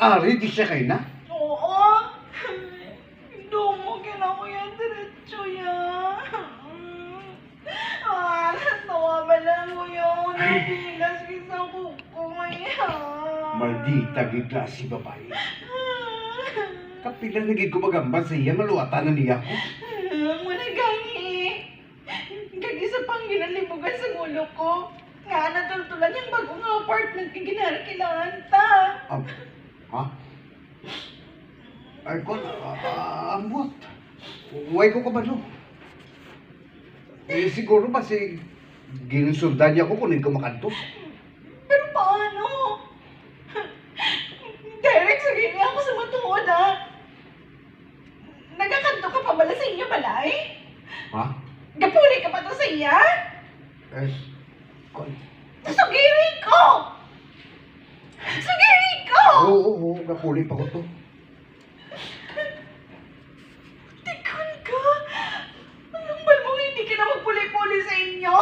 Ari, di siya kayo na? Oo. Dungo kina ko yan diretso yan. Tawa ba lang ko yun? Nabigas kita kuko ngayon. Maldita gitla si babae. Kapila naging kumagamba sa iya, maluwatan na niya ko. Muna gani. Kag-isa pang ginalibugan sa ulo ko. Nga natultulan yung bagong apartment kay ginarakilaan ta. Ha? Ay, kon, ambot. Huwag ko kabalo. Eh, siguro ba si ginusundan niya ko kunin ko makanto? Pero paano? Derek, sabihin niya ako sa matuod ha. Nagakanto ka pa bala sa inyo balay? Ha? Gapuli ka pa to sa iya? Eh, kon. Sugiri ko! Sugiri ko! Oo, kapuli pa ko to. Tikon ka! Anong ba mo hindi ka na magpuli-puli sa inyo?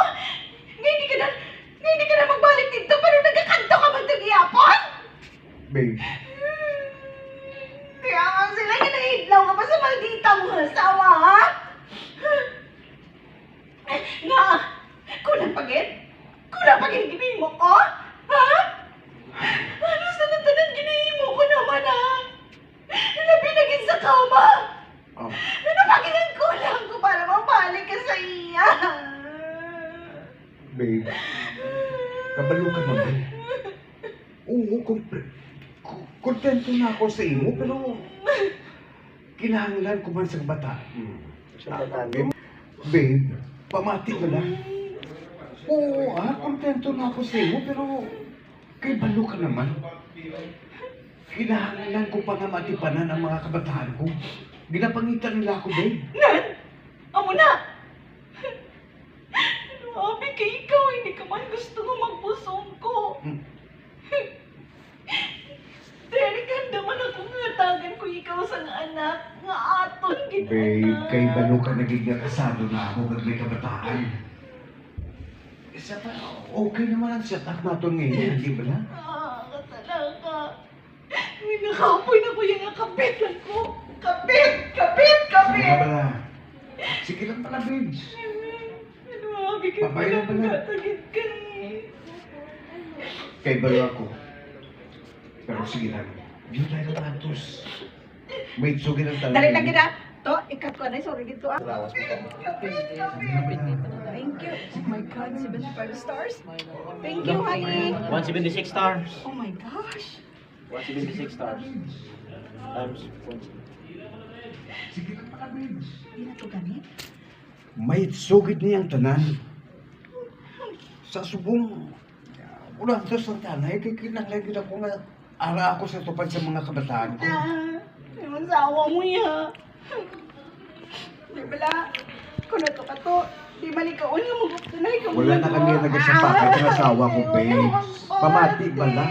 Hindi ka na magbalik dito pero nagakanto ka ba ito giyapon? Babe, Kaya nga sila ginahidlaw ka pa sa maldita mong asawa, ha? Nga, kulang pagit? Kulang pagit ginahimo ko? Ha? Ano sa natanan ginahimo ko naman, ha? Nabinagin sa kama! oh, Ano pagit ang kulang ko para mabalik ka sa iya? babe, kabalo ka na, babe. Oo, kontento na ako sa imo, pero kinahanglan ko man sa bata. Babe, pamati mo lang. Oo, kontento na ako sa imo, pero kay balo ka naman. Kinahanglan ko pa nga matipanan ang mga kabataan ko. Ginapangitan nila ako, babe. Nan! Amo na! Sabi kay ikaw, hindi ka man gusto ko magpusong ko. Hmm. Derek, handa man ako ngatagan ko ikaw sa nga anak. Nga aton, Babe, kay balo ka naging kasado na ako pag may kabataan. Isa pa, okay naman ang setup natin ngayon, di ba na? Katalaga. May nakapoy na ko yung kapitan ko. Kapit! Kapit! Kapit! Sige pala. Sige lang pala, babes. Ano, abi ka Babay na pala. Tatagid ka eh. Kay balo ako. Pero sige lang. Yun tayo na tantos. May tsugin ang talaga. Dali na kita. To, ikat ko na. Sorry dito ah. Thank you. Oh my God, 75 stars. Thank you, honey. 176 stars. Oh my gosh. 176 stars. Times 1. Sige lang pala, babes. Hindi na to ganit. May tsugid niyang tanan. Sa subong, ulang to sa tanay, kay kinanglagin ako nga ara ako sa tupad sa mga kabataan ko. Yung asawa mo ya. Di bala, kung nato ka to, di ba ni kaon nga magugtunay ka Wala na kami nagasapakan ng asawa ko, babe. Pamati ba na?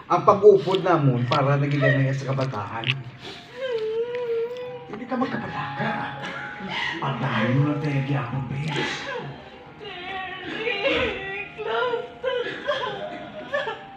Ang pag-upod namon para nagilanay sa kabataan. Hindi ka magkabalaka. Patayin mo na tayo ako, babe.